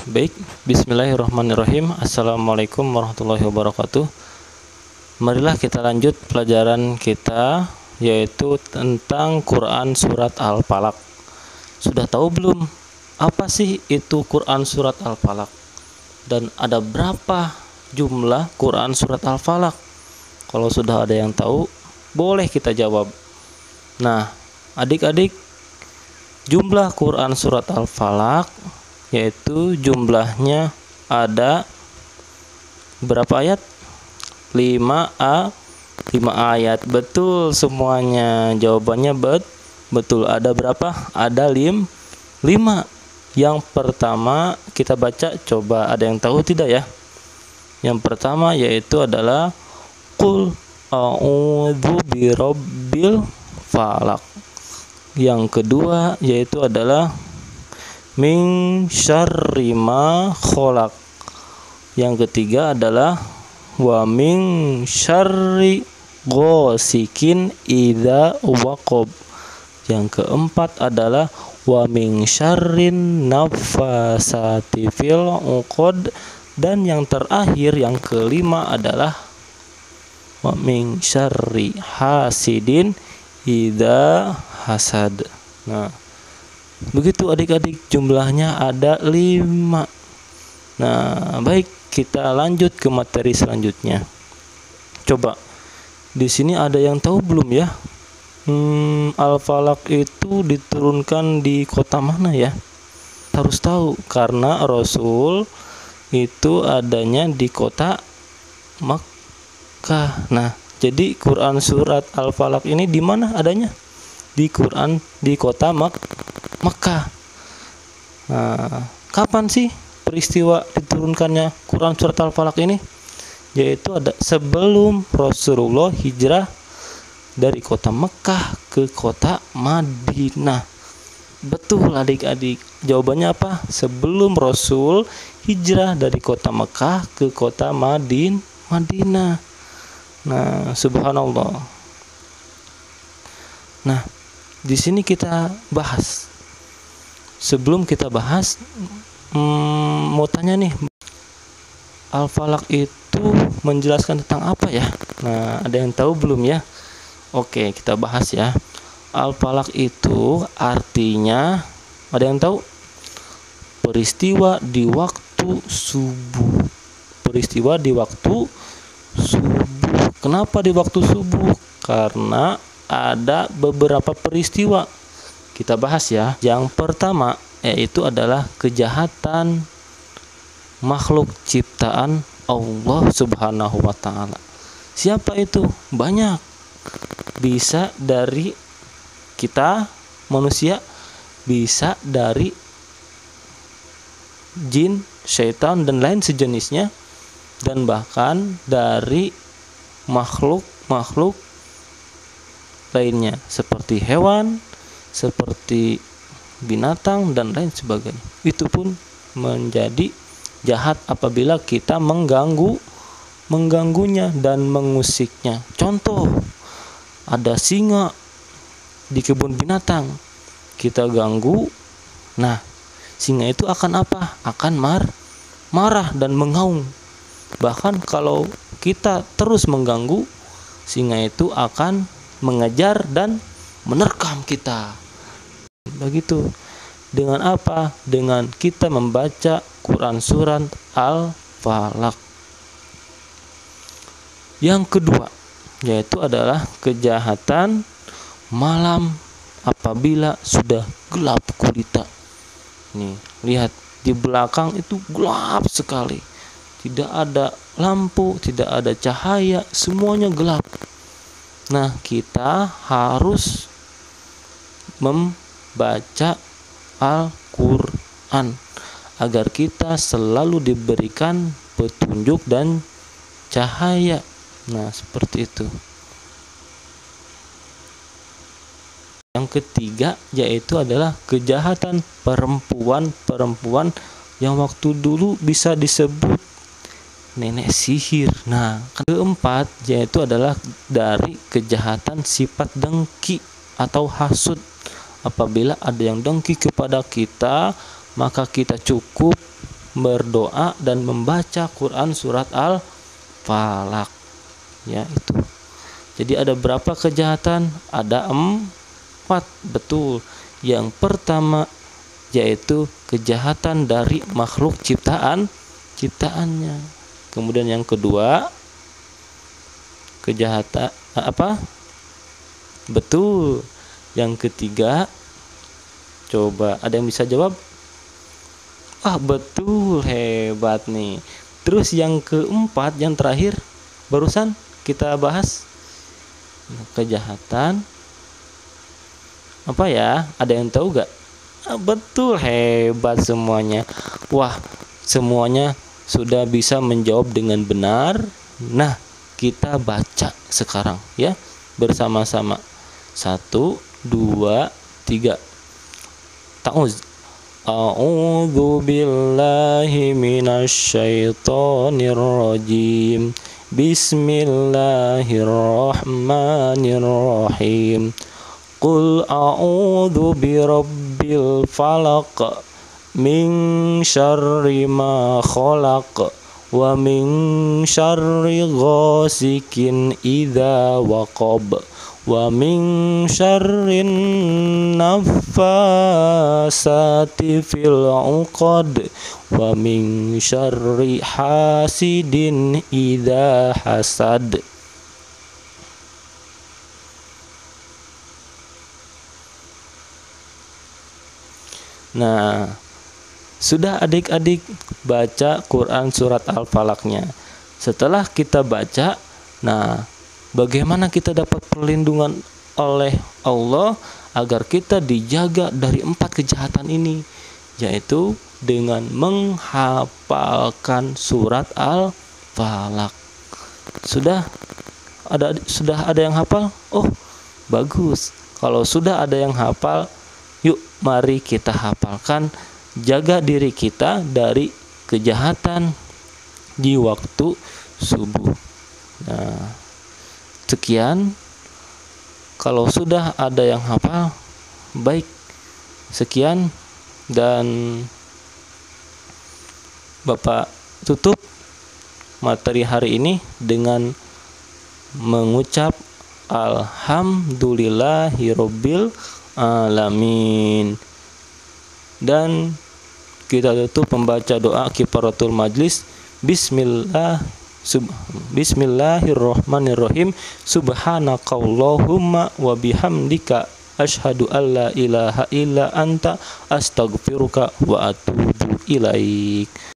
Baik, bismillahirrahmanirrahim. Assalamualaikum warahmatullahi wabarakatuh. Marilah kita lanjut pelajaran kita, yaitu tentang Quran Surat Al-Falaq. Sudah tahu belum apa sih itu Quran Surat Al-Falaq? Dan ada berapa jumlah Quran Surat Al-Falaq? Kalau sudah ada yang tahu, boleh kita jawab. Nah, adik-adik, jumlah Quran Surat Al-Falaq yaitu jumlahnya ada berapa ayat? 5 ayat. Betul semuanya. Jawabannya betul. Ada berapa? Ada 5. Yang pertama kita baca, coba ada yang tahu tidak ya? Yang pertama yaitu adalah Qul a'udzu birabbil falaq. Yang kedua yaitu adalah min syarri ma khalaq. Yang ketiga adalah wa min syarri ghasikin idza waqab. Yang keempat adalah wa min syarrin nafasati fil 'uqad. Dan yang terakhir, yang kelima adalah wa min syarri hasidin idza hasad. Nah, begitu adik-adik, jumlahnya ada 5. Nah, baik, kita lanjut ke materi selanjutnya. Coba, di sini ada yang tahu belum ya? Al-Falaq itu diturunkan di kota mana ya? Harus tahu, karena Rasul itu adanya di kota Makkah. Nah, jadi Quran Surat Al-Falaq ini di mana adanya? Di kota Makkah. Nah, kapan sih peristiwa diturunkannya Quran Surat Al-Falaq ini? Yaitu ada sebelum Rasulullah hijrah dari kota Makkah ke kota Madinah. Betul adik-adik. Jawabannya apa? Sebelum Rasul hijrah dari kota Makkah ke kota Madinah. Nah, subhanallah. Nah, di sini kita bahas. Sebelum kita bahas, mau tanya nih, Al-Falaq itu menjelaskan tentang apa ya? Nah, ada yang tahu belum ya? Oke, kita bahas ya. Al-Falaq itu artinya, ada yang tahu? Peristiwa di waktu subuh. Peristiwa di waktu subuh. Kenapa di waktu subuh? Karena ada beberapa peristiwa. Kita bahas ya. Yang pertama yaitu adalah kejahatan makhluk ciptaan Allah Subhanahu wa taala. Siapa itu? Banyak. Bisa dari kita manusia, bisa dari jin, syaitan dan lain sejenisnya, dan bahkan dari makhluk lainnya seperti hewan, seperti binatang dan lain sebagainya. Itu pun menjadi jahat apabila kita mengganggunya dan mengusiknya. Contoh, ada singa di kebun binatang, kita ganggu. Nah, singa itu akan apa? Akan marah dan mengaum. Bahkan kalau kita terus mengganggu, singa itu akan mengejar dan menerkam kita. Begitu. Dengan apa? Dengan kita membaca Quran Surat Al-Falaq. Yang kedua yaitu adalah kejahatan malam apabila sudah gelap gulita. Nih, lihat di belakang itu gelap sekali. Tidak ada lampu, tidak ada cahaya, semuanya gelap. Nah, kita harus membaca Al-Quran agar kita selalu diberikan petunjuk dan cahaya. Nah, seperti itu. Yang ketiga yaitu adalah kejahatan perempuan yang waktu dulu bisa disebut nenek sihir. Nah, keempat yaitu adalah dari kejahatan sifat dengki atau hasud. Apabila ada yang dengki kepada kita, maka kita cukup berdoa dan membaca Quran surat Al-Falaq. Ya, itu. Jadi ada berapa kejahatan? Ada 4, betul. Yang pertama yaitu kejahatan dari makhluk ciptaannya. Kemudian yang kedua, kejahatan apa? Betul. Yang ketiga, coba ada yang bisa jawab? Betul, hebat nih. Terus yang keempat, yang terakhir barusan kita bahas, kejahatan apa ya? Ada yang tahu gak? Betul, hebat semuanya. Wah, semuanya sudah bisa menjawab dengan benar. Nah, kita baca sekarang ya bersama-sama. 1, 2, 3. A'udzu billahi minasyaitonir rajim. Bismillahirrahmanirrahim. Qul a'udzu birabbil falaq min syarri ma khalaq wa min syarri ghasikin idza waqab wa min syarrin naffasati fil 'uqad wa min syarri hasidin idza hasad. Nah, sudah adik-adik baca Quran surat Al-Falaqnya. Setelah kita baca, nah, bagaimana kita dapat perlindungan oleh Allah agar kita dijaga dari 4 kejahatan ini, yaitu dengan menghafalkan surat Al-Falaq. Sudah ada yang hafal? Oh, bagus. Kalau sudah ada yang hafal, yuk mari kita hafalkan, jaga diri kita dari kejahatan di waktu subuh. Nah, sekian. Kalau sudah ada yang hafal, baik. Sekian, dan Bapak tutup materi hari ini dengan mengucap alhamdulillahirabbil alamin. Dan kita tutup membaca doa kifaratul majlis. Bismillahirrahmanirrahim. Subhanakallahumma wa bihamdika asyhadu alla ilaha illa anta astaghfiruka wa atubu ilaik.